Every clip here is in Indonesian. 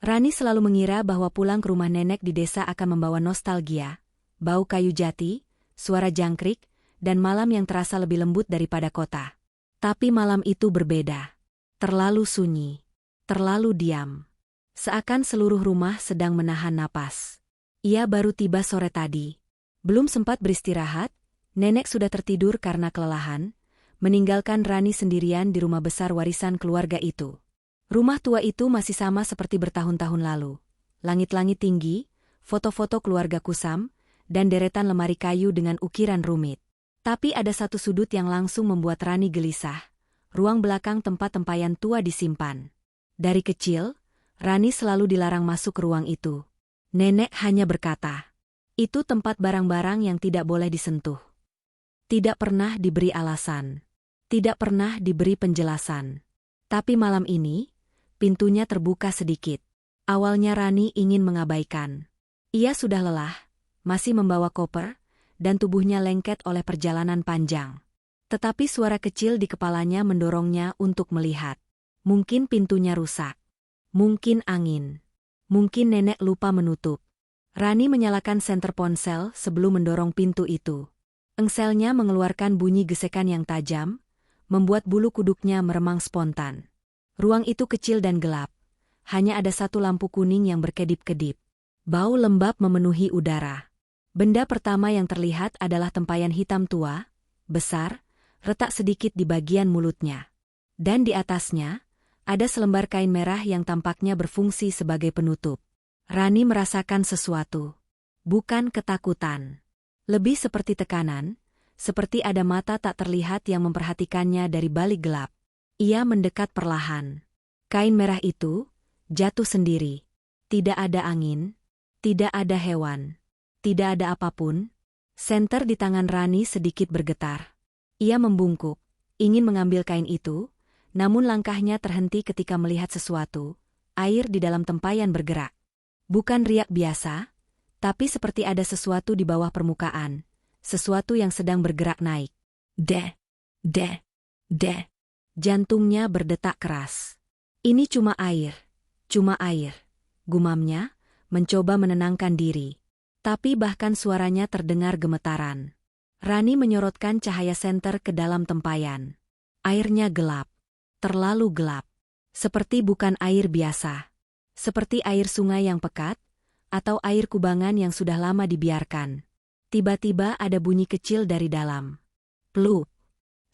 Rani selalu mengira bahwa pulang ke rumah nenek di desa akan membawa nostalgia, bau kayu jati, suara jangkrik, dan malam yang terasa lebih lembut daripada kota. Tapi malam itu berbeda. Terlalu sunyi. Terlalu diam. Seakan seluruh rumah sedang menahan napas. Ia baru tiba sore tadi. Belum sempat beristirahat, nenek sudah tertidur karena kelelahan, meninggalkan Rani sendirian di rumah besar warisan keluarga itu. Rumah tua itu masih sama seperti bertahun-tahun lalu. Langit-langit tinggi, foto-foto keluarga kusam, dan deretan lemari kayu dengan ukiran rumit. Tapi ada satu sudut yang langsung membuat Rani gelisah. Ruang belakang tempat tempayan tua disimpan. Dari kecil, Rani selalu dilarang masuk ke ruang itu. Nenek hanya berkata, itu tempat barang-barang yang tidak boleh disentuh. Tidak pernah diberi alasan. Tidak pernah diberi penjelasan. Tapi malam ini, pintunya terbuka sedikit. Awalnya Rani ingin mengabaikan. Ia sudah lelah, masih membawa koper, dan tubuhnya lengket oleh perjalanan panjang. Tetapi suara kecil di kepalanya mendorongnya untuk melihat. Mungkin pintunya rusak. Mungkin angin. Mungkin nenek lupa menutup. Rani menyalakan senter ponsel sebelum mendorong pintu itu. Engselnya mengeluarkan bunyi gesekan yang tajam, membuat bulu kuduknya meremang spontan. Ruang itu kecil dan gelap. Hanya ada satu lampu kuning yang berkedip-kedip. Bau lembab memenuhi udara. Benda pertama yang terlihat adalah tempayan hitam tua, besar, retak sedikit di bagian mulutnya. Dan di atasnya, ada selembar kain merah yang tampaknya berfungsi sebagai penutup. Rani merasakan sesuatu. Bukan ketakutan. Lebih seperti tekanan, seperti ada mata tak terlihat yang memperhatikannya dari balik gelap. Ia mendekat perlahan. Kain merah itu jatuh sendiri. Tidak ada angin, tidak ada hewan, tidak ada apapun. Senter di tangan Rani sedikit bergetar. Ia membungkuk, ingin mengambil kain itu, namun langkahnya terhenti ketika melihat sesuatu. Air di dalam tempayan bergerak. Bukan riak biasa, tapi seperti ada sesuatu di bawah permukaan, sesuatu yang sedang bergerak naik. De. Jantungnya berdetak keras. Ini cuma air, gumamnya, mencoba menenangkan diri. Tapi bahkan suaranya terdengar gemetaran. Rani menyorotkan cahaya senter ke dalam tempayan. Airnya gelap, terlalu gelap. Seperti bukan air biasa. Seperti air sungai yang pekat, atau air kubangan yang sudah lama dibiarkan. Tiba-tiba ada bunyi kecil dari dalam. Plup.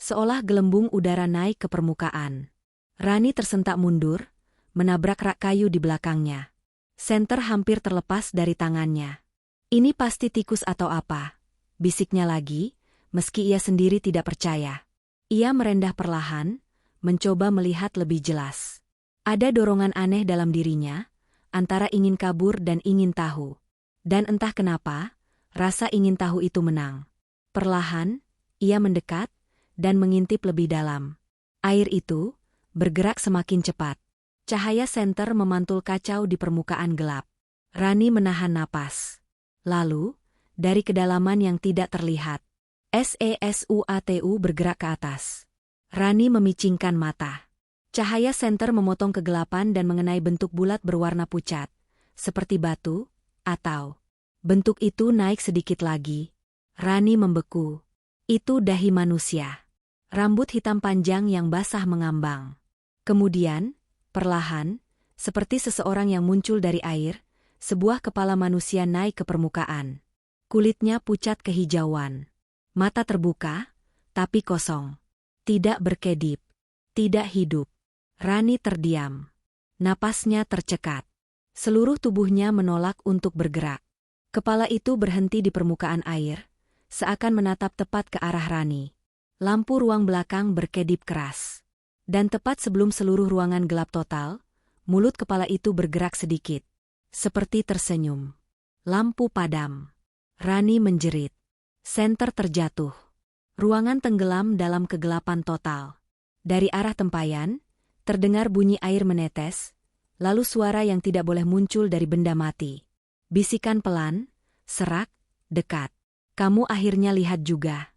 Seolah gelembung udara naik ke permukaan. Rani tersentak mundur, menabrak rak kayu di belakangnya. Senter hampir terlepas dari tangannya. Ini pasti tikus atau apa, bisiknya lagi, meski ia sendiri tidak percaya. Ia merendah perlahan, mencoba melihat lebih jelas. Ada dorongan aneh dalam dirinya, antara ingin kabur dan ingin tahu. Dan entah kenapa, rasa ingin tahu itu menang. Perlahan, ia mendekat, dan mengintip lebih dalam. Air itu bergerak semakin cepat. Cahaya senter memantul kacau di permukaan gelap. Rani menahan napas. Lalu, dari kedalaman yang tidak terlihat, sesuatu bergerak ke atas. Rani memicingkan mata. Cahaya senter memotong kegelapan dan mengenai bentuk bulat berwarna pucat, seperti batu, atau bentuk itu naik sedikit lagi. Rani membeku. Itu dahi manusia. Rambut hitam panjang yang basah mengambang. Kemudian, perlahan, seperti seseorang yang muncul dari air, sebuah kepala manusia naik ke permukaan. Kulitnya pucat kehijauan. Mata terbuka, tapi kosong. Tidak berkedip. Tidak hidup. Rani terdiam. Napasnya tercekat. Seluruh tubuhnya menolak untuk bergerak. Kepala itu berhenti di permukaan air, seakan menatap tepat ke arah Rani. Lampu ruang belakang berkedip keras. Dan tepat sebelum seluruh ruangan gelap total, mulut kepala itu bergerak sedikit. Seperti tersenyum. Lampu padam. Rani menjerit. Senter terjatuh. Ruangan tenggelam dalam kegelapan total. Dari arah tempayan, terdengar bunyi air menetes, lalu suara yang tidak boleh muncul dari benda mati. Bisikan pelan, serak, dekat. Kamu akhirnya lihat juga.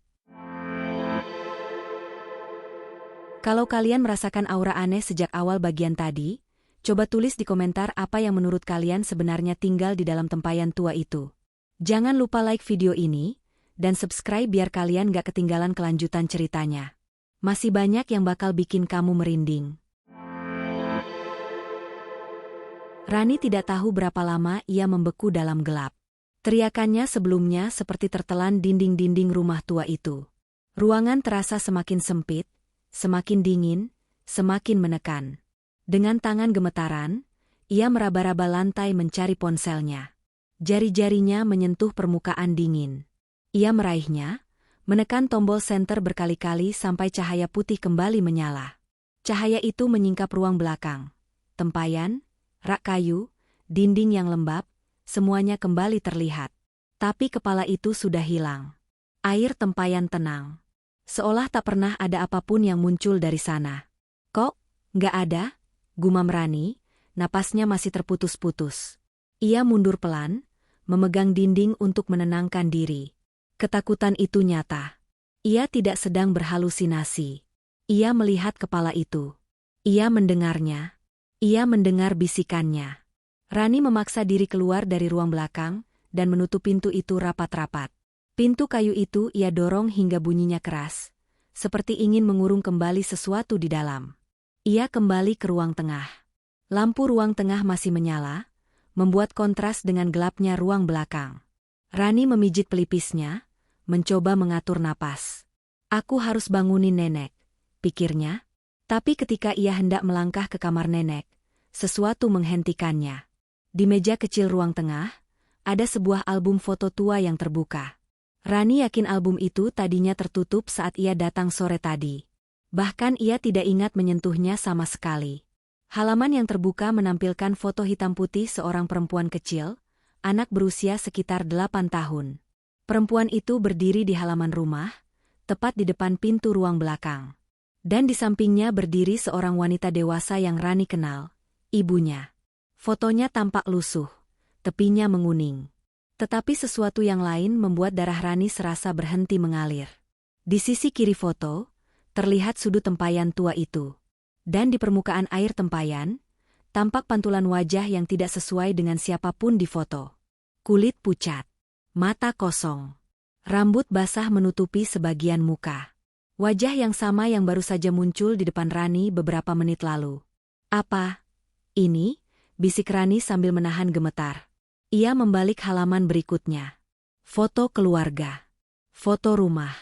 Kalau kalian merasakan aura aneh sejak awal bagian tadi, Coba tulis di komentar apa yang menurut kalian sebenarnya tinggal di dalam tempayan tua itu. Jangan lupa like video ini, dan subscribe biar kalian gak ketinggalan kelanjutan ceritanya. Masih banyak yang bakal bikin kamu merinding. Rani tidak tahu berapa lama ia membeku dalam gelap. Teriakannya sebelumnya seperti tertelan dinding-dinding rumah tua itu. Ruangan terasa semakin sempit, semakin dingin, semakin menekan. Dengan tangan gemetaran, ia meraba-raba lantai mencari ponselnya. Jari-jarinya menyentuh permukaan dingin. Ia meraihnya, menekan tombol senter berkali-kali sampai cahaya putih kembali menyala. Cahaya itu menyingkap ruang belakang. Tempayan, rak kayu, dinding yang lembab, semuanya kembali terlihat. Tapi kepala itu sudah hilang. Air tempayan tenang. Seolah tak pernah ada apapun yang muncul dari sana. Kok, nggak ada? Gumam Rani, napasnya masih terputus-putus. Ia mundur pelan, memegang dinding untuk menenangkan diri. Ketakutan itu nyata. Ia tidak sedang berhalusinasi. Ia melihat kepala itu. Ia mendengarnya. Ia mendengar bisikannya. Rani memaksa diri keluar dari ruang belakang dan menutup pintu itu rapat-rapat. Pintu kayu itu ia dorong hingga bunyinya keras, seperti ingin mengurung kembali sesuatu di dalam. Ia kembali ke ruang tengah. Lampu ruang tengah masih menyala, membuat kontras dengan gelapnya ruang belakang. Rani memijit pelipisnya, mencoba mengatur napas. Aku harus bangunin nenek, pikirnya. Tapi ketika ia hendak melangkah ke kamar nenek, sesuatu menghentikannya. Di meja kecil ruang tengah, ada sebuah album foto tua yang terbuka. Rani yakin album itu tadinya tertutup saat ia datang sore tadi. Bahkan ia tidak ingat menyentuhnya sama sekali. Halaman yang terbuka menampilkan foto hitam putih seorang perempuan kecil, anak berusia sekitar 8 tahun. Perempuan itu berdiri di halaman rumah, tepat di depan pintu ruang belakang. Dan di sampingnya berdiri seorang wanita dewasa yang Rani kenal, ibunya. Fotonya tampak lusuh, tepinya menguning. Tetapi sesuatu yang lain membuat darah Rani serasa berhenti mengalir. Di sisi kiri foto, terlihat sudut tempayan tua itu. Dan di permukaan air tempayan, tampak pantulan wajah yang tidak sesuai dengan siapapun di foto. Kulit pucat, mata kosong, rambut basah menutupi sebagian muka. Wajah yang sama yang baru saja muncul di depan Rani beberapa menit lalu. Apa ini? Bisik Rani sambil menahan gemetar. Ia membalik halaman berikutnya. Foto keluarga. Foto rumah.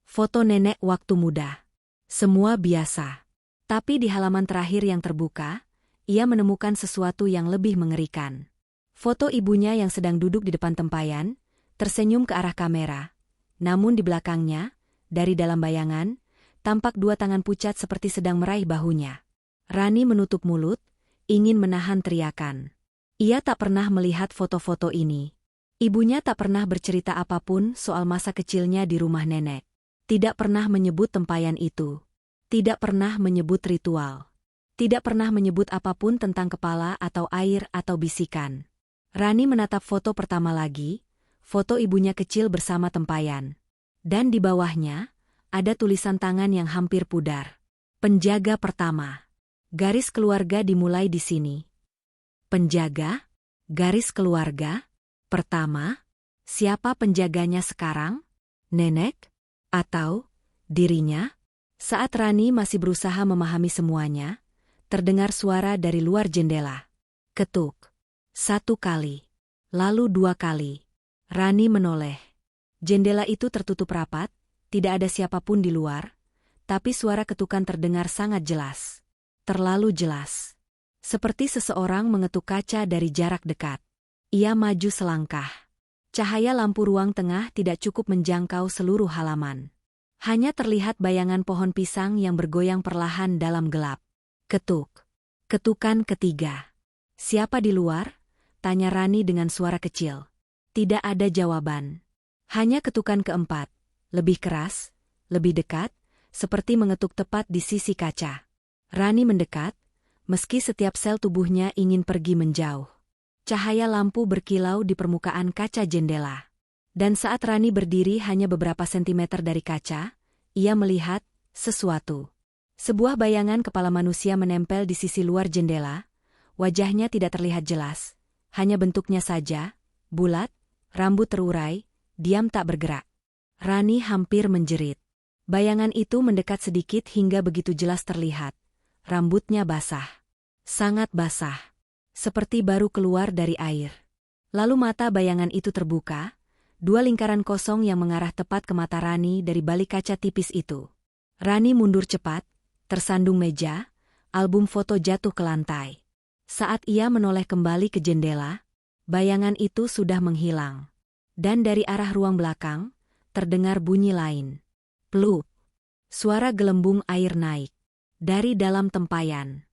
Foto nenek waktu muda. Semua biasa. Tapi di halaman terakhir yang terbuka, ia menemukan sesuatu yang lebih mengerikan. Foto ibunya yang sedang duduk di depan tempayan, tersenyum ke arah kamera. Namun di belakangnya, dari dalam bayangan, tampak dua tangan pucat seperti sedang meraih bahunya. Rani menutup mulut, ingin menahan teriakan. Ia tak pernah melihat foto-foto ini. Ibunya tak pernah bercerita apapun soal masa kecilnya di rumah nenek. Tidak pernah menyebut tempayan itu. Tidak pernah menyebut ritual. Tidak pernah menyebut apapun tentang kepala atau air atau bisikan. Rani menatap foto pertama lagi, foto ibunya kecil bersama tempayan. Dan di bawahnya, ada tulisan tangan yang hampir pudar. Penjaga pertama. Garis keluarga dimulai di sini. Penjaga? Garis keluarga? Pertama? Siapa penjaganya sekarang? Nenek? Atau dirinya? Saat Rani masih berusaha memahami semuanya, terdengar suara dari luar jendela. Ketuk. 1 kali. Lalu 2 kali. Rani menoleh. Jendela itu tertutup rapat, tidak ada siapapun di luar, tapi suara ketukan terdengar sangat jelas. Terlalu jelas. Seperti seseorang mengetuk kaca dari jarak dekat. Ia maju selangkah. Cahaya lampu ruang tengah tidak cukup menjangkau seluruh halaman. Hanya terlihat bayangan pohon pisang yang bergoyang perlahan dalam gelap. Ketuk. Ketukan ketiga. Siapa di luar? Tanya Rani dengan suara kecil. Tidak ada jawaban. Hanya ketukan keempat. Lebih keras, lebih dekat, seperti mengetuk tepat di sisi kaca. Rani mendekat, meski setiap sel tubuhnya ingin pergi menjauh. Cahaya lampu berkilau di permukaan kaca jendela. Dan saat Rani berdiri hanya beberapa sentimeter dari kaca, ia melihat sesuatu. Sebuah bayangan kepala manusia menempel di sisi luar jendela, wajahnya tidak terlihat jelas, hanya bentuknya saja, bulat, rambut terurai, diam tak bergerak. Rani hampir menjerit. Bayangan itu mendekat sedikit hingga begitu jelas terlihat. Rambutnya basah. Sangat basah. Seperti baru keluar dari air. Lalu mata bayangan itu terbuka, dua lingkaran kosong yang mengarah tepat ke mata Rani dari balik kaca tipis itu. Rani mundur cepat, tersandung meja, album foto jatuh ke lantai. Saat ia menoleh kembali ke jendela, bayangan itu sudah menghilang. Dan dari arah ruang belakang, terdengar bunyi lain. Plup. Suara gelembung air naik. Dari dalam tempayan.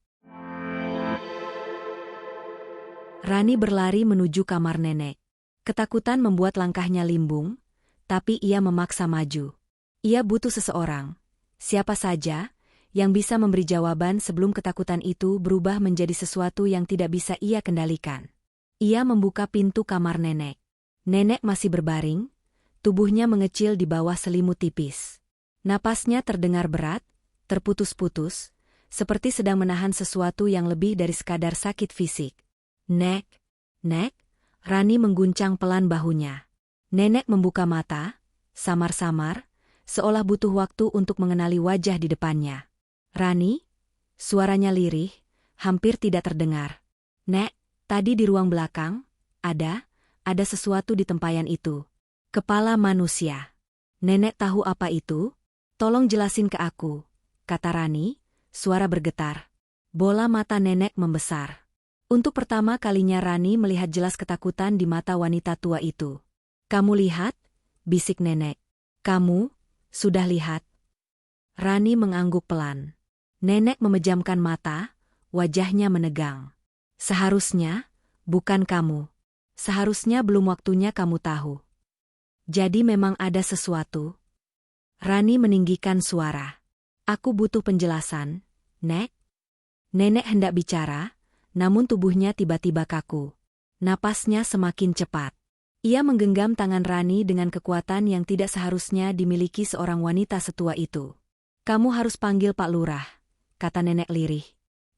Rani berlari menuju kamar nenek. Ketakutan membuat langkahnya limbung, tapi ia memaksa maju. Ia butuh seseorang, siapa saja, yang bisa memberi jawaban sebelum ketakutan itu berubah menjadi sesuatu yang tidak bisa ia kendalikan. Ia membuka pintu kamar nenek. Nenek masih berbaring, tubuhnya mengecil di bawah selimut tipis. Napasnya terdengar berat, terputus-putus, seperti sedang menahan sesuatu yang lebih dari sekadar sakit fisik. Nek, Nek, Rani mengguncang pelan bahunya. Nenek membuka mata, samar-samar, seolah butuh waktu untuk mengenali wajah di depannya. Rani? Suaranya lirih, hampir tidak terdengar. Nek, tadi di ruang belakang, ada sesuatu di tempayan itu. Kepala manusia. Nenek tahu apa itu? Tolong jelasin ke aku, kata Rani, suara bergetar. Bola mata nenek membesar. Untuk pertama kalinya Rani melihat jelas ketakutan di mata wanita tua itu. Kamu lihat? Bisik nenek. Kamu, sudah lihat? Rani mengangguk pelan. Nenek memejamkan mata, wajahnya menegang. Seharusnya, bukan kamu. Seharusnya belum waktunya kamu tahu. Jadi memang ada sesuatu? Rani meninggikan suara. Aku butuh penjelasan, Nek. Nenek hendak bicara, namun tubuhnya tiba-tiba kaku. Napasnya semakin cepat. Ia menggenggam tangan Rani dengan kekuatan yang tidak seharusnya dimiliki seorang wanita setua itu. Kamu harus panggil Pak Lurah, kata nenek lirih.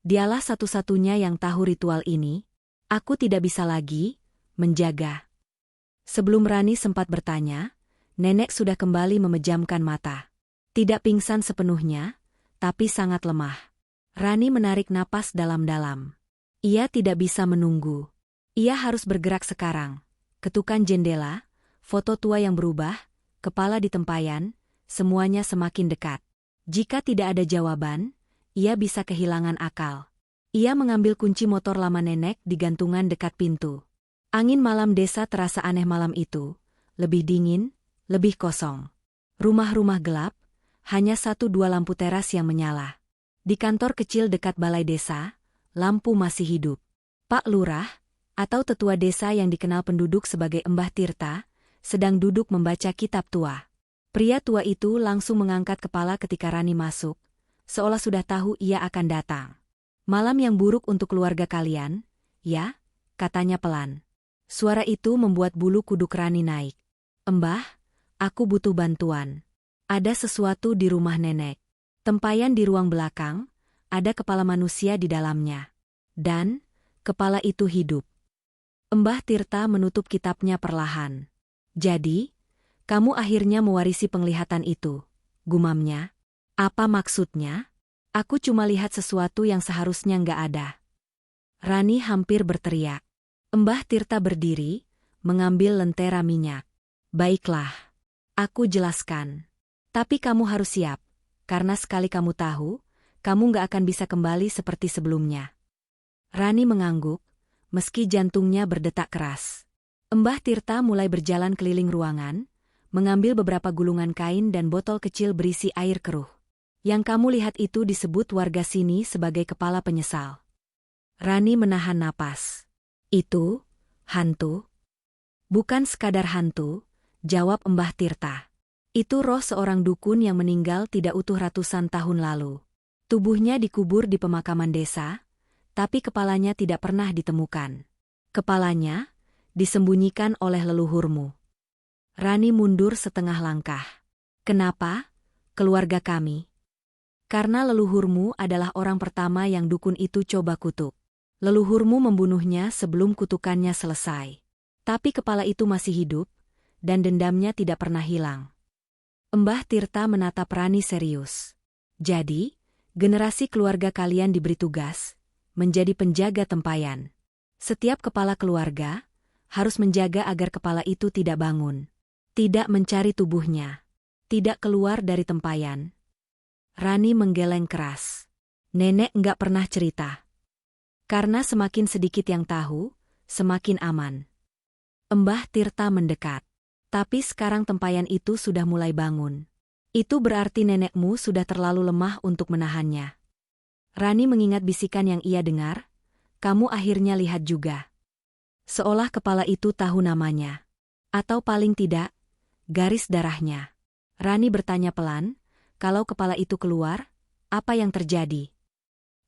Dialah satu-satunya yang tahu ritual ini. Aku tidak bisa lagi menjaga. Sebelum Rani sempat bertanya, nenek sudah kembali memejamkan mata. Tidak pingsan sepenuhnya, tapi sangat lemah. Rani menarik napas dalam-dalam. Ia tidak bisa menunggu. Ia harus bergerak sekarang. Ketukan jendela, foto tua yang berubah, kepala di tempayan, semuanya semakin dekat. Jika tidak ada jawaban, ia bisa kehilangan akal. Ia mengambil kunci motor lama nenek di gantungan dekat pintu. Angin malam desa terasa aneh malam itu, lebih dingin, lebih kosong. Rumah-rumah gelap, hanya 1-2 lampu teras yang menyala. Di kantor kecil dekat balai desa, lampu masih hidup. Pak Lurah, atau tetua desa yang dikenal penduduk sebagai Mbah Tirta, sedang duduk membaca kitab tua. Pria tua itu langsung mengangkat kepala ketika Rani masuk, seolah sudah tahu ia akan datang. Malam yang buruk untuk keluarga kalian, ya? Katanya pelan. Suara itu membuat bulu kuduk Rani naik. Mbah, aku butuh bantuan. Ada sesuatu di rumah nenek. Tempayan di ruang belakang, ada kepala manusia di dalamnya. Dan, kepala itu hidup. Mbah Tirta menutup kitabnya perlahan. Jadi, kamu akhirnya mewarisi penglihatan itu, gumamnya. Apa maksudnya? Aku cuma lihat sesuatu yang seharusnya nggak ada. Rani hampir berteriak. Mbah Tirta berdiri, mengambil lentera minyak. Baiklah, aku jelaskan. Tapi kamu harus siap, karena sekali kamu tahu, kamu nggak akan bisa kembali seperti sebelumnya. Rani mengangguk, meski jantungnya berdetak keras. Mbah Tirta mulai berjalan keliling ruangan, mengambil beberapa gulungan kain dan botol kecil berisi air keruh. Yang kamu lihat itu disebut warga sini sebagai kepala penyesal. Rani menahan napas. Itu, hantu? Bukan sekadar hantu, jawab Mbah Tirta. Itu roh seorang dukun yang meninggal tidak utuh ratusan tahun lalu. Tubuhnya dikubur di pemakaman desa, tapi kepalanya tidak pernah ditemukan. Kepalanya disembunyikan oleh leluhurmu. Rani mundur setengah langkah. Kenapa? Keluarga kami. Karena leluhurmu adalah orang pertama yang dukun itu coba kutuk. Leluhurmu membunuhnya sebelum kutukannya selesai. Tapi kepala itu masih hidup, dan dendamnya tidak pernah hilang. Mbah Tirta menatap Rani serius. Jadi, generasi keluarga kalian diberi tugas menjadi penjaga tempayan. Setiap kepala keluarga harus menjaga agar kepala itu tidak bangun, tidak mencari tubuhnya, tidak keluar dari tempayan. Rani menggeleng keras. Nenek enggak pernah cerita. Karena semakin sedikit yang tahu, semakin aman. Mbah Tirta mendekat. Tapi sekarang tempayan itu sudah mulai bangun. Itu berarti nenekmu sudah terlalu lemah untuk menahannya. Rani mengingat bisikan yang ia dengar. Kamu akhirnya lihat juga. Seolah kepala itu tahu namanya. Atau paling tidak, garis darahnya. Rani bertanya pelan, kalau kepala itu keluar, apa yang terjadi?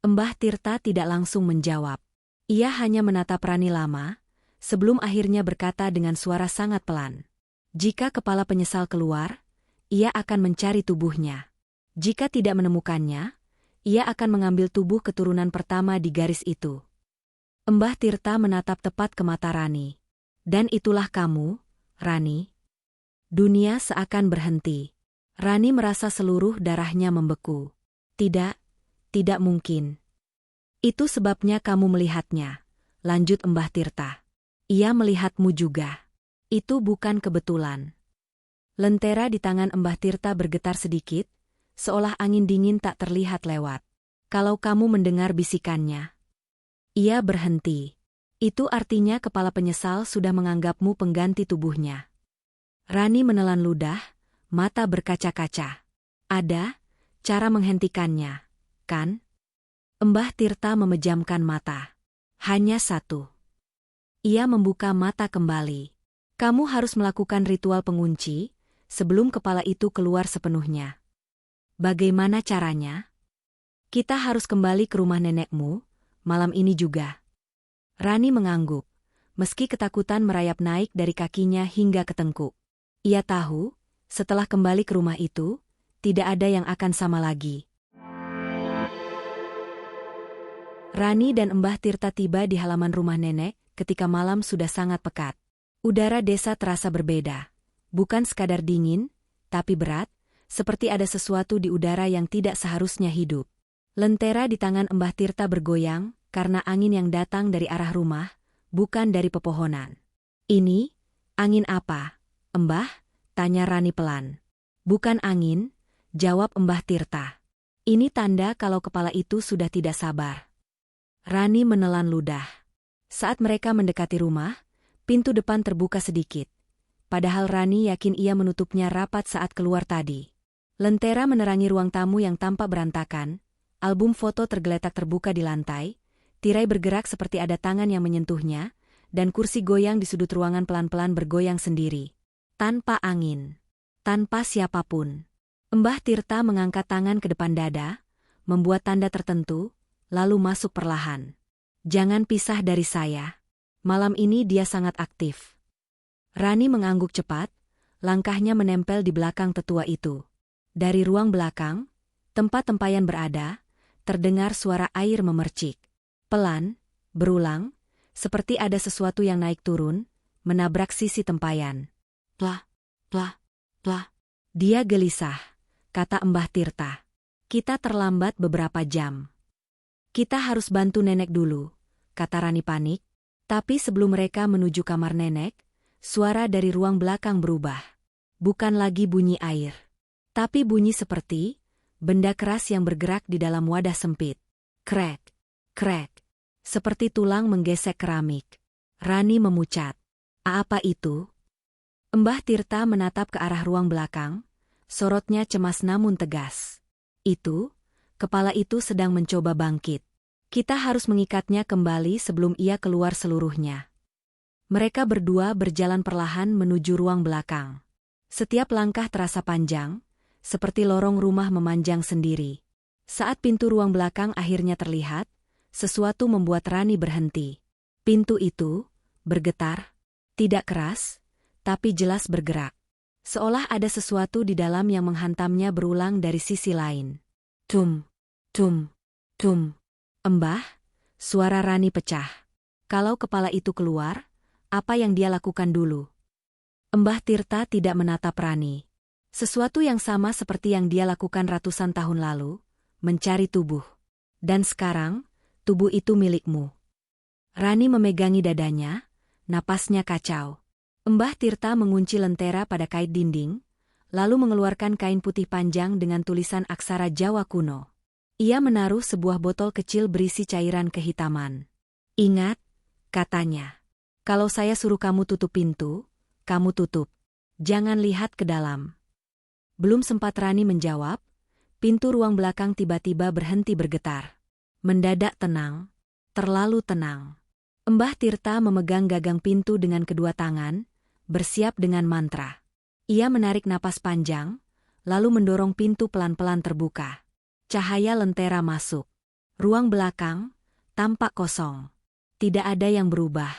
Mbah Tirta tidak langsung menjawab. Ia hanya menatap Rani lama, sebelum akhirnya berkata dengan suara sangat pelan. Jika kepala penyesal keluar, ia akan mencari tubuhnya. Jika tidak menemukannya, ia akan mengambil tubuh keturunan pertama di garis itu. Mbah Tirta menatap tepat ke mata Rani. Dan itulah kamu, Rani. Dunia seakan berhenti. Rani merasa seluruh darahnya membeku. Tidak, tidak mungkin. Itu sebabnya kamu melihatnya, lanjut Mbah Tirta. Ia melihatmu juga. Itu bukan kebetulan. Lentera di tangan Mbah Tirta bergetar sedikit, seolah angin dingin tak terlihat lewat. Kalau kamu mendengar bisikannya. Ia berhenti. Itu artinya kepala penyesal sudah menganggapmu pengganti tubuhnya. Rani menelan ludah, mata berkaca-kaca. Ada cara menghentikannya, kan? Mbah Tirta memejamkan mata. Hanya satu. Ia membuka mata kembali. Kamu harus melakukan ritual pengunci sebelum kepala itu keluar sepenuhnya. Bagaimana caranya? Kita harus kembali ke rumah nenekmu, malam ini juga. Rani mengangguk, meski ketakutan merayap naik dari kakinya hingga ke tengkuk. Ia tahu, setelah kembali ke rumah itu, tidak ada yang akan sama lagi. Rani dan Mbah Tirta tiba di halaman rumah nenek ketika malam sudah sangat pekat. Udara desa terasa berbeda. Bukan sekadar dingin, tapi berat, seperti ada sesuatu di udara yang tidak seharusnya hidup. Lentera di tangan Mbah Tirta bergoyang karena angin yang datang dari arah rumah, bukan dari pepohonan. Ini, angin apa, Mbah? Tanya Rani pelan. Bukan angin, jawab Mbah Tirta. Ini tanda kalau kepala itu sudah tidak sabar. Rani menelan ludah. Saat mereka mendekati rumah, pintu depan terbuka sedikit. Padahal Rani yakin ia menutupnya rapat saat keluar tadi. Lentera menerangi ruang tamu yang tampak berantakan, album foto tergeletak terbuka di lantai, tirai bergerak seperti ada tangan yang menyentuhnya, dan kursi goyang di sudut ruangan pelan-pelan bergoyang sendiri. Tanpa angin. Tanpa siapapun. Mbah Tirta mengangkat tangan ke depan dada, membuat tanda tertentu, lalu masuk perlahan. Jangan pisah dari saya. Malam ini dia sangat aktif. Rani mengangguk cepat, langkahnya menempel di belakang tetua itu. Dari ruang belakang, tempat tempayan berada, terdengar suara air memercik. Pelan, berulang, seperti ada sesuatu yang naik turun, menabrak sisi tempayan. Plah, plah, plah. Dia gelisah, kata Mbah Tirta. Kita terlambat beberapa jam. Kita harus bantu nenek dulu, kata Rani panik. Tapi sebelum mereka menuju kamar nenek, suara dari ruang belakang berubah. Bukan lagi bunyi air, tapi bunyi seperti benda keras yang bergerak di dalam wadah sempit. Krek, krek, seperti tulang menggesek keramik. Rani memucat. Apa itu? Mbah Tirta menatap ke arah ruang belakang, sorotnya cemas namun tegas. Itu, kepala itu sedang mencoba bangkit. Kita harus mengikatnya kembali sebelum ia keluar seluruhnya. Mereka berdua berjalan perlahan menuju ruang belakang. Setiap langkah terasa panjang, seperti lorong rumah memanjang sendiri. Saat pintu ruang belakang akhirnya terlihat, sesuatu membuat Rani berhenti. Pintu itu bergetar, tidak keras, tapi jelas bergerak. Seolah ada sesuatu di dalam yang menghantamnya berulang dari sisi lain. Tum, tum, tum. Mbah, Suara Rani pecah. Kalau kepala itu keluar, apa yang dia lakukan dulu? Mbah Tirta tidak menatap Rani. Sesuatu yang sama seperti yang dia lakukan ratusan tahun lalu, mencari tubuh. Dan sekarang, tubuh itu milikmu. Rani memegangi dadanya, napasnya kacau. Mbah Tirta mengunci lentera pada kait dinding, lalu mengeluarkan kain putih panjang dengan tulisan aksara Jawa kuno. Ia menaruh sebuah botol kecil berisi cairan kehitaman. Ingat, katanya. Kalau saya suruh kamu tutup pintu, kamu tutup. Jangan lihat ke dalam. Belum sempat Rani menjawab, pintu ruang belakang tiba-tiba berhenti bergetar. Mendadak tenang, terlalu tenang. Mbah Tirta memegang gagang pintu dengan kedua tangan, bersiap dengan mantra. Ia menarik napas panjang, lalu mendorong pintu pelan-pelan terbuka. Cahaya lentera masuk. Ruang belakang tampak kosong. Tidak ada yang berubah,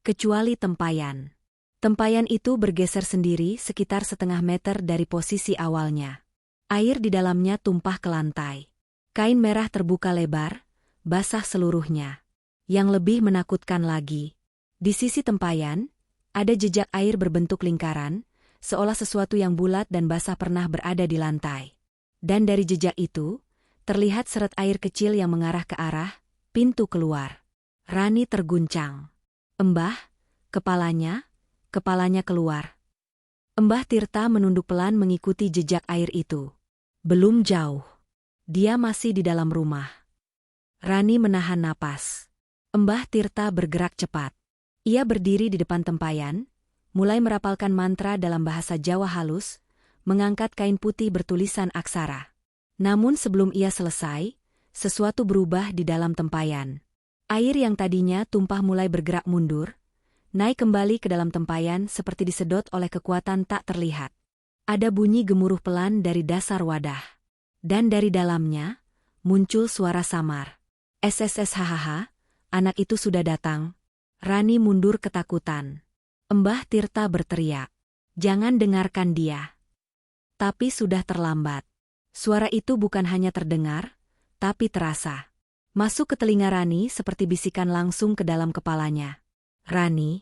kecuali tempayan. Tempayan itu bergeser sendiri sekitar setengah meter dari posisi awalnya. Air di dalamnya tumpah ke lantai. Kain merah terbuka lebar, basah seluruhnya. Yang lebih menakutkan lagi, di sisi tempayan, ada jejak air berbentuk lingkaran, seolah sesuatu yang bulat dan basah pernah berada di lantai. Dan dari jejak itu, terlihat seret air kecil yang mengarah ke arah pintu keluar. Rani terguncang. Mbah, kepalanya keluar. Mbah Tirta menunduk pelan mengikuti jejak air itu. Belum jauh. Dia masih di dalam rumah. Rani menahan napas. Mbah Tirta bergerak cepat. Ia berdiri di depan tempayan, mulai merapalkan mantra dalam bahasa Jawa halus, mengangkat kain putih bertulisan aksara. Namun sebelum ia selesai, sesuatu berubah di dalam tempayan. Air yang tadinya tumpah mulai bergerak mundur, naik kembali ke dalam tempayan seperti disedot oleh kekuatan tak terlihat. Ada bunyi gemuruh pelan dari dasar wadah. Dan dari dalamnya, muncul suara samar. SSSHHH. Anak itu sudah datang. Rani mundur ketakutan. Mbah Tirta berteriak. Jangan dengarkan dia. Tapi sudah terlambat. Suara itu bukan hanya terdengar, tapi terasa. Masuk ke telinga Rani seperti bisikan langsung ke dalam kepalanya. Rani.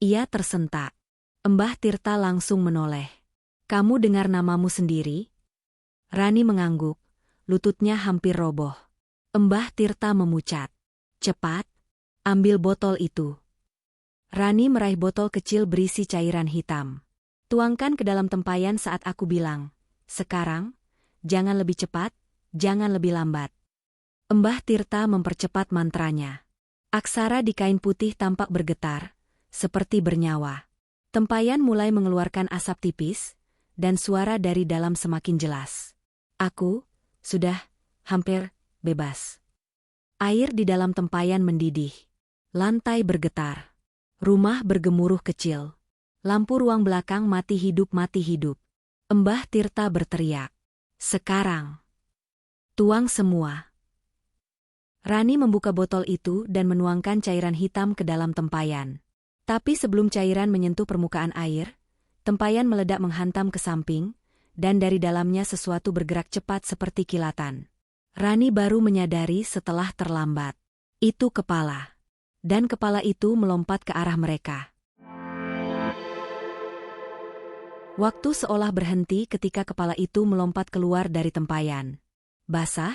Ia tersentak. Mbah Tirta langsung menoleh. Kamu dengar namamu sendiri? Rani mengangguk, lututnya hampir roboh. Mbah Tirta memucat. Cepat, ambil botol itu. Rani meraih botol kecil berisi cairan hitam. Tuangkan ke dalam tempayan saat aku bilang. Sekarang, jangan lebih cepat, jangan lebih lambat. Mbah Tirta mempercepat mantranya. Aksara di kain putih tampak bergetar, seperti bernyawa. Tempayan mulai mengeluarkan asap tipis, dan suara dari dalam semakin jelas. Aku, sudah, hampir, bebas. Air di dalam tempayan mendidih. Lantai bergetar. Rumah bergemuruh kecil. Lampu ruang belakang mati hidup. Mbah Tirta berteriak. Sekarang. Tuang semua. Rani membuka botol itu dan menuangkan cairan hitam ke dalam tempayan. Tapi sebelum cairan menyentuh permukaan air, tempayan meledak menghantam ke samping, dan dari dalamnya sesuatu bergerak cepat seperti kilatan. Rani baru menyadari setelah terlambat. Itu kepala. Dan kepala itu melompat ke arah mereka. Waktu seolah berhenti ketika kepala itu melompat keluar dari tempayan. Basah,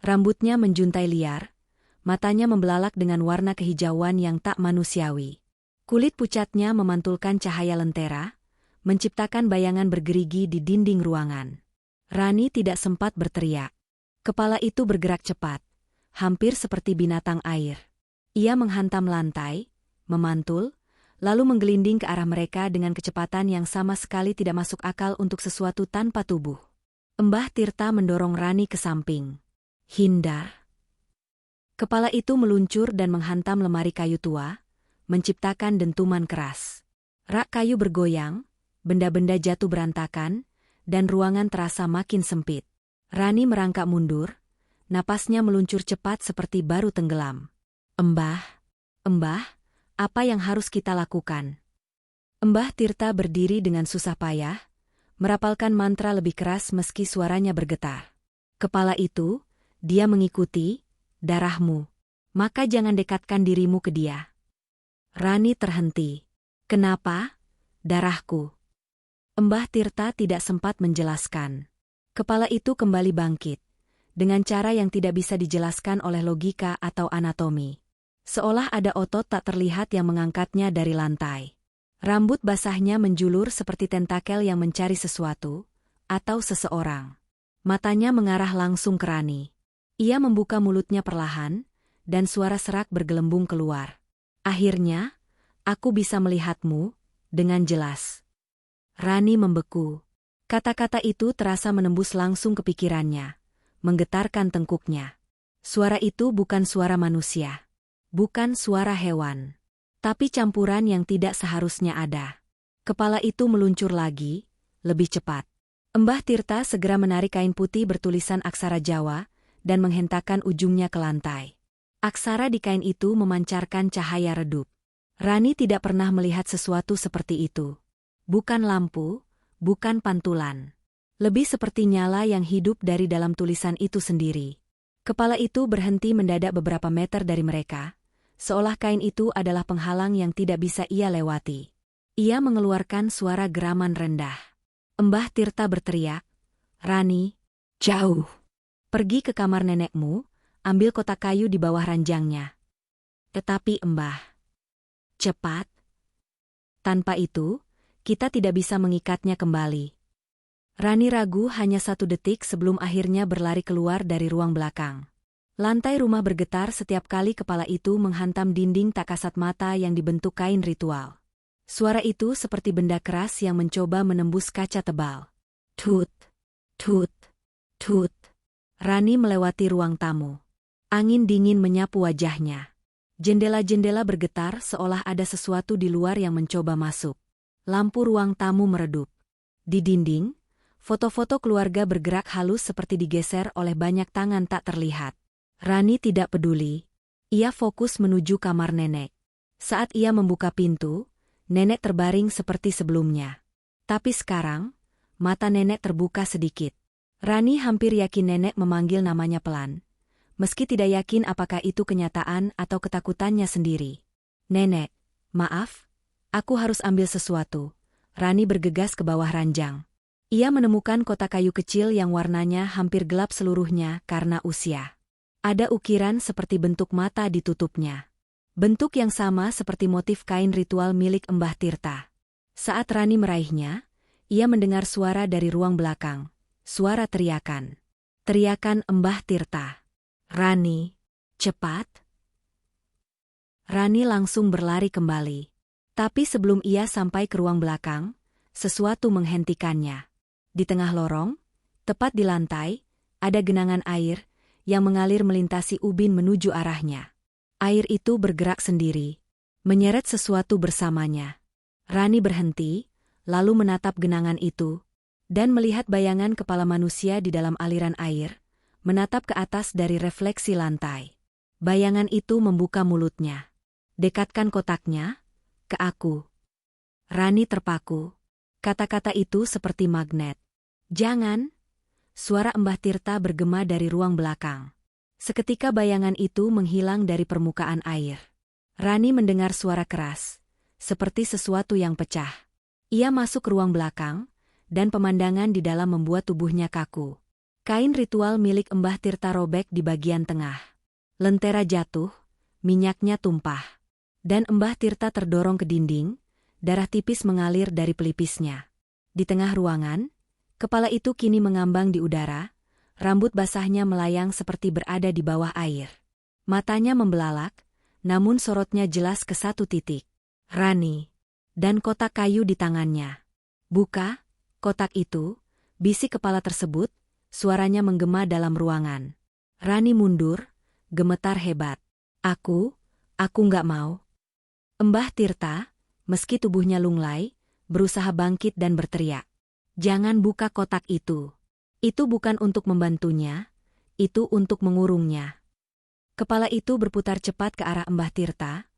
rambutnya menjuntai liar, matanya membelalak dengan warna kehijauan yang tak manusiawi. Kulit pucatnya memantulkan cahaya lentera, menciptakan bayangan bergerigi di dinding ruangan. Rani tidak sempat berteriak. Kepala itu bergerak cepat, hampir seperti binatang air. Ia menghantam lantai, memantul, lalu menggelinding ke arah mereka dengan kecepatan yang sama sekali tidak masuk akal untuk sesuatu tanpa tubuh. Mbah Tirta mendorong Rani ke samping. Hindar. Kepala itu meluncur dan menghantam lemari kayu tua, menciptakan dentuman keras. Rak kayu bergoyang, benda-benda jatuh berantakan, dan ruangan terasa makin sempit. Rani merangkak mundur, napasnya meluncur cepat seperti baru tenggelam. Mbah, apa yang harus kita lakukan? Mbah Tirta berdiri dengan susah payah, merapalkan mantra lebih keras meski suaranya bergetar. Kepala itu, dia mengikuti, darahmu. maka jangan dekatkan dirimu ke dia. Rani terhenti. Kenapa? Darahku. Mbah Tirta tidak sempat menjelaskan. Kepala itu kembali bangkit, dengan cara yang tidak bisa dijelaskan oleh logika atau anatomi. Seolah ada otot tak terlihat yang mengangkatnya dari lantai. Rambut basahnya menjulur seperti tentakel yang mencari sesuatu, atau seseorang. Matanya mengarah langsung ke Rani. Ia membuka mulutnya perlahan, dan suara serak bergelembung keluar. Akhirnya, aku bisa melihatmu, dengan jelas. Rani membeku. Kata-kata itu terasa menembus langsung ke pikirannya, menggetarkan tengkuknya. Suara itu bukan suara manusia. Bukan suara hewan. Tapi campuran yang tidak seharusnya ada. Kepala itu meluncur lagi, lebih cepat. Mbah Tirta segera menarik kain putih bertulisan aksara Jawa, dan menghentakkan ujungnya ke lantai. Aksara di kain itu memancarkan cahaya redup. Rani tidak pernah melihat sesuatu seperti itu. Bukan lampu, bukan pantulan. Lebih seperti nyala yang hidup dari dalam tulisan itu sendiri. Kepala itu berhenti mendadak beberapa meter dari mereka, seolah kain itu adalah penghalang yang tidak bisa ia lewati. Ia mengeluarkan suara geraman rendah. Mbah Tirta berteriak, "Rani, jauh. Pergi ke kamar nenekmu, ambil kotak kayu di bawah ranjangnya." Tetapi Mbah, cepat. Tanpa itu, kita tidak bisa mengikatnya kembali. Rani ragu hanya 1 detik sebelum akhirnya berlari keluar dari ruang belakang. Lantai rumah bergetar setiap kali kepala itu menghantam dinding tak kasat mata yang dibentuk kain ritual. Suara itu seperti benda keras yang mencoba menembus kaca tebal. Tut, tut, tut. Rani melewati ruang tamu. Angin dingin menyapu wajahnya. Jendela-jendela bergetar seolah ada sesuatu di luar yang mencoba masuk. Lampu ruang tamu meredup. Di dinding, foto-foto keluarga bergerak halus seperti digeser oleh banyak tangan tak terlihat. Rani tidak peduli. Ia fokus menuju kamar nenek. Saat ia membuka pintu, nenek terbaring seperti sebelumnya. Tapi sekarang, mata nenek terbuka sedikit. Rani hampir yakin nenek memanggil namanya pelan. Meski tidak yakin apakah itu kenyataan atau ketakutannya sendiri. "Nenek, maaf, aku harus ambil sesuatu." Rani bergegas ke bawah ranjang. Ia menemukan kotak kayu kecil yang warnanya hampir gelap seluruhnya karena usia. Ada ukiran seperti bentuk mata ditutupnya. Bentuk yang sama seperti motif kain ritual milik Mbah Tirta. Saat Rani meraihnya, ia mendengar suara dari ruang belakang. Suara teriakan. Teriakan Mbah Tirta. "Rani, cepat." Rani langsung berlari kembali. Tapi sebelum ia sampai ke ruang belakang, sesuatu menghentikannya. Di tengah lorong, tepat di lantai, ada genangan air yang mengalir melintasi ubin menuju arahnya. Air itu bergerak sendiri, menyeret sesuatu bersamanya. Rani berhenti, lalu menatap genangan itu, dan melihat bayangan kepala manusia di dalam aliran air, menatap ke atas dari refleksi lantai. Bayangan itu membuka mulutnya. "Dekatkan kotaknya ke aku." Rani terpaku. Kata-kata itu seperti magnet. "Jangan!" Suara Mbah Tirta bergema dari ruang belakang. Seketika bayangan itu menghilang dari permukaan air. Rani mendengar suara keras, seperti sesuatu yang pecah. Ia masuk ke ruang belakang, dan pemandangan di dalam membuat tubuhnya kaku. Kain ritual milik Mbah Tirta robek di bagian tengah. Lentera jatuh, minyaknya tumpah. Dan Mbah Tirta terdorong ke dinding, darah tipis mengalir dari pelipisnya. Di tengah ruangan, kepala itu kini mengambang di udara, rambut basahnya melayang seperti berada di bawah air. Matanya membelalak, namun sorotnya jelas ke satu titik. Rani. Dan kotak kayu di tangannya. "Buka kotak itu," bisik kepala tersebut, suaranya menggema dalam ruangan. Rani mundur, gemetar hebat. Aku nggak mau." Mbah Tirta, meski tubuhnya lunglai, berusaha bangkit dan berteriak. "Jangan buka kotak itu. Itu bukan untuk membantunya, itu untuk mengurungnya." Kepala itu berputar cepat ke arah Mbah Tirta,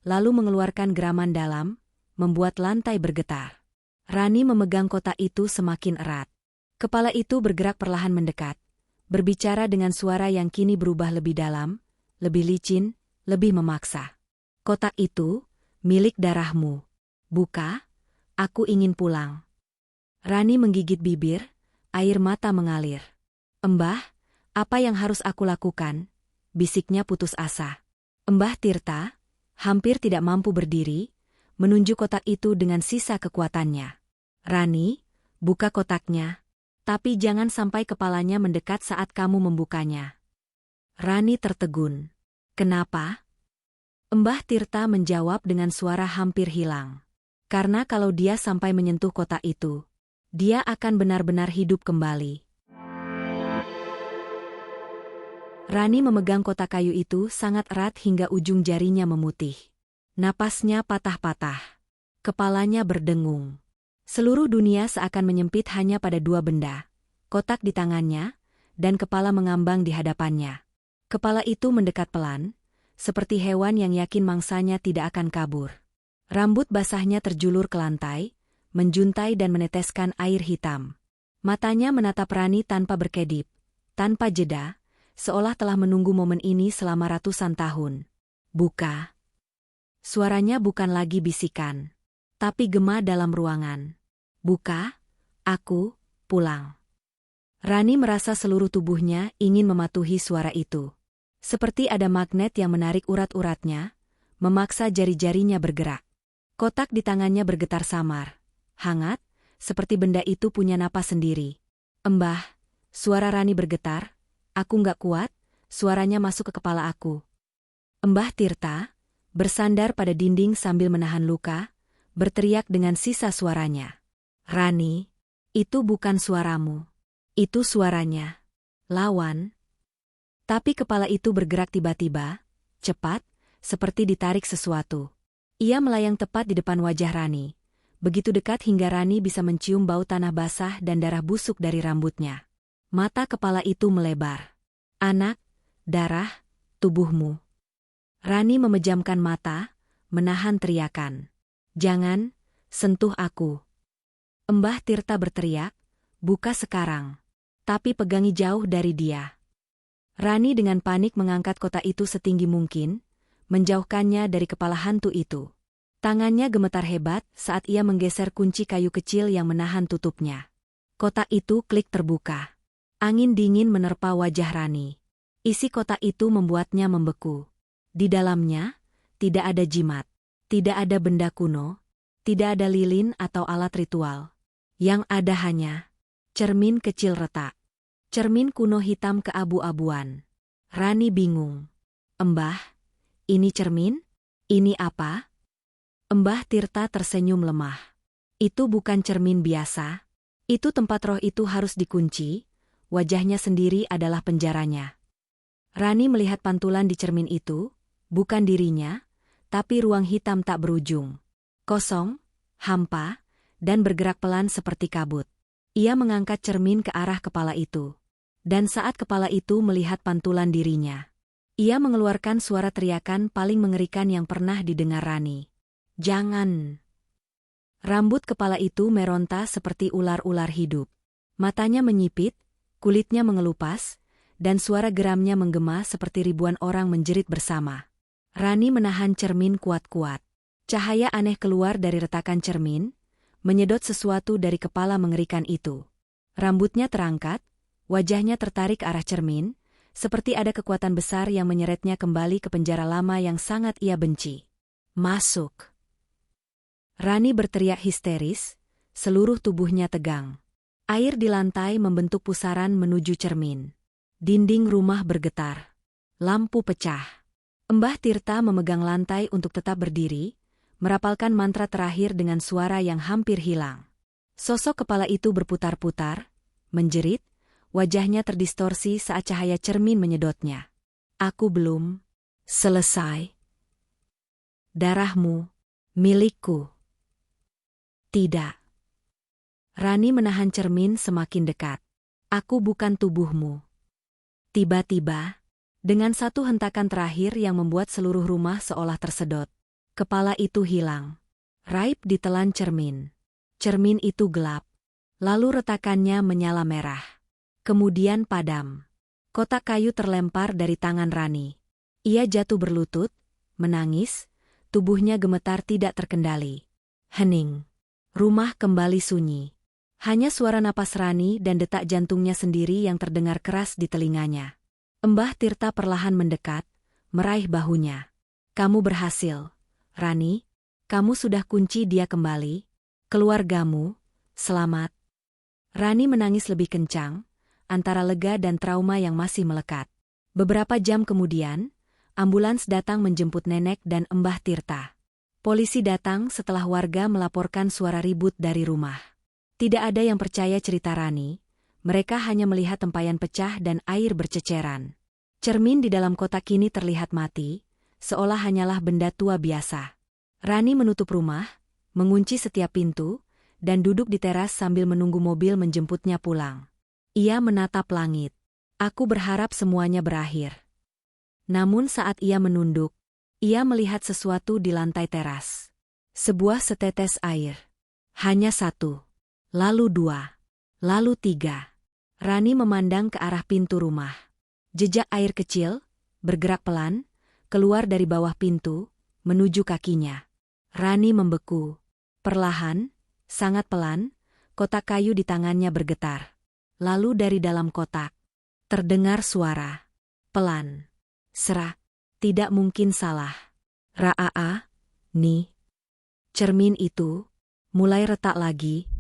lalu mengeluarkan geraman dalam, membuat lantai bergetar. Rani memegang kotak itu semakin erat. Kepala itu bergerak perlahan mendekat, berbicara dengan suara yang kini berubah lebih dalam, lebih licin, lebih memaksa. Kotak itu, milik darahmu. Buka, aku ingin pulang. Rani menggigit bibir, air mata mengalir. Mbah, apa yang harus aku lakukan? Bisiknya putus asa. Mbah Tirta, hampir tidak mampu berdiri, menunjuk kotak itu dengan sisa kekuatannya. Rani, buka kotaknya. Tapi jangan sampai kepalanya mendekat saat kamu membukanya. Rani tertegun. Kenapa? Mbah Tirta menjawab dengan suara hampir hilang. Karena kalau dia sampai menyentuh kotak itu, dia akan benar-benar hidup kembali. Rani memegang kotak kayu itu sangat erat hingga ujung jarinya memutih. Napasnya patah-patah. Kepalanya berdengung. Seluruh dunia seakan menyempit hanya pada dua benda. Kotak di tangannya, dan kepala mengambang di hadapannya. Kepala itu mendekat pelan, seperti hewan yang yakin mangsanya tidak akan kabur. Rambut basahnya terjulur ke lantai, menjuntai dan meneteskan air hitam. Matanya menatap Rani tanpa berkedip, tanpa jeda, seolah telah menunggu momen ini selama ratusan tahun. Buka. Suaranya bukan lagi bisikan, tapi gema dalam ruangan. Buka, aku, pulang. Rani merasa seluruh tubuhnya ingin mematuhi suara itu. Seperti ada magnet yang menarik urat-uratnya, memaksa jari-jarinya bergerak. Kotak di tangannya bergetar samar, hangat, seperti benda itu punya napas sendiri. Mbah, suara Rani bergetar, aku nggak kuat, suaranya masuk ke kepala aku. Mbah Tirta, bersandar pada dinding sambil menahan luka, berteriak dengan sisa suaranya. Rani, itu bukan suaramu. Itu suaranya. Lawan. Tapi kepala itu bergerak tiba-tiba, cepat, seperti ditarik sesuatu. Ia melayang tepat di depan wajah Rani. Begitu dekat hingga Rani bisa mencium bau tanah basah dan darah busuk dari rambutnya. Mata kepala itu melebar. Anak, darah, tubuhmu. Rani memejamkan mata, menahan teriakan. Jangan, sentuh aku. Mbah Tirta berteriak, buka sekarang. Tapi pegangi jauh dari dia. Rani dengan panik mengangkat kotak itu setinggi mungkin, menjauhkannya dari kepala hantu itu. Tangannya gemetar hebat saat ia menggeser kunci kayu kecil yang menahan tutupnya. Kotak itu klik terbuka. Angin dingin menerpa wajah Rani. Isi kotak itu membuatnya membeku. Di dalamnya, tidak ada jimat, tidak ada benda kuno, tidak ada lilin atau alat ritual. Yang ada hanya cermin kecil retak. Cermin kuno hitam keabu-abuan. Rani bingung. Mbah, ini cermin? Ini apa? Mbah Tirta tersenyum lemah. Itu bukan cermin biasa. Itu tempat roh itu harus dikunci, wajahnya sendiri adalah penjaranya. Rani melihat pantulan di cermin itu, bukan dirinya, tapi ruang hitam tak berujung. Kosong, hampa, dan bergerak pelan seperti kabut. Ia mengangkat cermin ke arah kepala itu. Dan saat kepala itu melihat pantulan dirinya, ia mengeluarkan suara teriakan paling mengerikan yang pernah didengar Rani. Jangan! Rambut kepala itu meronta seperti ular-ular hidup. Matanya menyipit, kulitnya mengelupas, dan suara geramnya menggema seperti ribuan orang menjerit bersama. Rani menahan cermin kuat-kuat. Cahaya aneh keluar dari retakan cermin, menyedot sesuatu dari kepala mengerikan itu. Rambutnya terangkat, wajahnya tertarik ke arah cermin, seperti ada kekuatan besar yang menyeretnya kembali ke penjara lama yang sangat ia benci. Masuk! Rani berteriak histeris, seluruh tubuhnya tegang. Air di lantai membentuk pusaran menuju cermin. Dinding rumah bergetar. Lampu pecah. Mbah Tirta memegang lantai untuk tetap berdiri, merapalkan mantra terakhir dengan suara yang hampir hilang. Sosok kepala itu berputar-putar, menjerit, wajahnya terdistorsi saat cahaya cermin menyedotnya. Aku belum selesai. Darahmu, milikku. Tidak. Rani menahan cermin semakin dekat. Aku bukan tubuhmu. Tiba-tiba, dengan satu hentakan terakhir yang membuat seluruh rumah seolah tersedot, kepala itu hilang. Raib ditelan cermin. Cermin itu gelap. Lalu retakannya menyala merah. Kemudian padam. Kotak kayu terlempar dari tangan Rani. Ia jatuh berlutut, menangis, tubuhnya gemetar tidak terkendali. Hening. Rumah kembali sunyi. Hanya suara napas Rani dan detak jantungnya sendiri yang terdengar keras di telinganya. Mbah Tirta perlahan mendekat, meraih bahunya. Kamu berhasil, Rani. Kamu sudah kunci dia kembali. Keluargamu, selamat. Rani menangis lebih kencang, antara lega dan trauma yang masih melekat. Beberapa jam kemudian, ambulans datang menjemput nenek dan Mbah Tirta. Polisi datang setelah warga melaporkan suara ribut dari rumah. Tidak ada yang percaya cerita Rani, mereka hanya melihat tempayan pecah dan air berceceran. Cermin di dalam kotak kini terlihat mati, seolah hanyalah benda tua biasa. Rani menutup rumah, mengunci setiap pintu, dan duduk di teras sambil menunggu mobil menjemputnya pulang. Ia menatap langit. Aku berharap semuanya berakhir. Namun saat ia menunduk, ia melihat sesuatu di lantai teras. Sebuah setetes air. Hanya satu. Lalu dua. Lalu tiga. Rani memandang ke arah pintu rumah. Jejak air kecil, bergerak pelan, keluar dari bawah pintu, menuju kakinya. Rani membeku. Perlahan, sangat pelan, kotak kayu di tangannya bergetar. Lalu dari dalam kotak, terdengar suara. Pelan. Serak. Tidak mungkin salah. Raa, nih. Cermin itu mulai retak lagi,